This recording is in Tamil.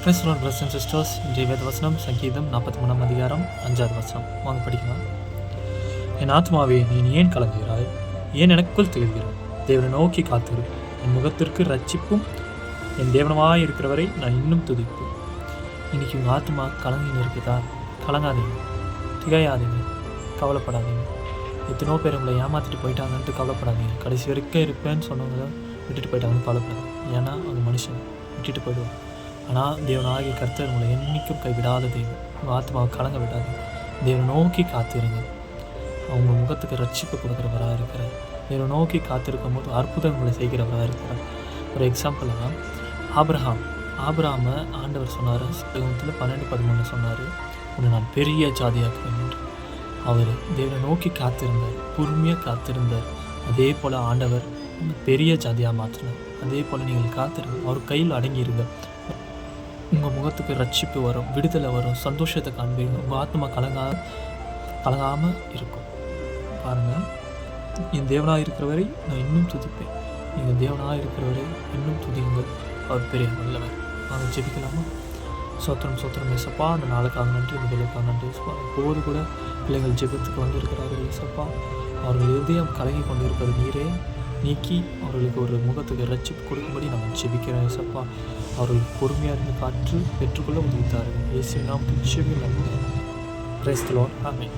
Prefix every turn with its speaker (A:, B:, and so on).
A: Praise the Lord, brothers and sisters. இன்றைய வேத வசனம் சங்கீதம் 43 அதிகாரம் 5வது வசனம். வாங்க படிக்கலாம். என் ஆத்மாவே, நீ ஏன் கலங்குகிறாய்? ஏன் எனக்குள் திகழ்கிறாய்? தேவனை நோக்கி காத்திரு. என் முகத்திற்கு ரட்சிப்பும் என் தேவனமாய் இருக்கிறவரை நான் இன்னும் துதிப்பேன். இன்னைக்கு உங்கள் ஆத்மா கலங்கின்னு இருக்குதா? கலங்காதீங்க, திகையாதீங்க, கவலைப்படாதீங்க. எத்தனோ பேர் உங்களை ஏமாற்றிட்டு போயிட்டாங்கன்ட்டு கவலைப்படாதீங்க. கடைசி வரைக்கும் இருப்பேன்னு சொன்னவங்க விட்டுட்டு போயிட்டாங்கன்னு கவலைப்படாதீங்க. ஏன்னா அவங்க மனுஷன் விட்டுட்டு போயிடுவாங்க. ஆனால் தேவனாகிய கர்த்தர் உங்களை என்றைக்கும் கைவிடாத தெய்வம். உங்கள் ஆத்மாவை கலங்க விடாது. தேவனை நோக்கி காத்திருங்க. அவங்க முகத்துக்கு ரட்சிப்பு கொடுக்குறவராக இருக்கிறார். தேவனை நோக்கி காத்திருக்கும் போது அற்புதங்களை செய்கிறவராக இருக்கிறார். ஒரு எக்ஸாம்பிளாக ஆபிரகாமை ஆண்டவர் சொன்னார், 12:13 சொன்னார், உன்னை நான் பெரிய ஜாதியாக்குவேன் என்று. அவர் தேவனை நோக்கி காத்திருந்தார், பொறுமையாக காத்திருந்தார். அதே போல் ஆண்டவர் பெரிய ஜாதியாக மாற்றினார். அதே போல் நீங்கள் காத்திருங்க, அவர் கையில் அடங்கியிருங்க. உங்கள் முகத்துக்கு ரட்சிப்பு வரும், விடுதலை வரும், சந்தோஷத்தை காண்பீங்க. உங்கள் ஆத்மா கலங்காமல் இருக்கும். பாருங்கள், என் தேவனாக இருக்கிறவரை நான் இன்னும் துதிப்பேன். நீங்கள் தேவனாக இருக்கிறவரை இன்னும் துதியுங்கள். அவர் பெரிய நல்லவர். நாங்கள் ஜெபிக்கலாமா? சோத்திரம் ஏசப்பா, அந்த நாளுக்காக நன்றி, இந்த வேலைக்காக நன்றி ஏசப்பா. இப்போது கூட பிள்ளைகள் ஜெபத்துக்கு வந்திருக்கிறார்கள் ஏசப்பா. அவர்கள் இதயம் கலங்கி கொண்டு இருப்பது நீரே நீக்கி அவர்களுக்கு ஒரு முகத்துக்கு ரட்சிப்பு கொடுக்கும்படி நாங்கள் ஜெபிக்கிறோம் ஏசப்பா. அவர்கள் பொறுமையாக இருந்து காற்று பெற்றுக்கொள்ள உதவித்தார்கள். இயேசுவின் நாமத்தில் ஜெபிக்கிறோம். Praise the Lord. ஆமென்.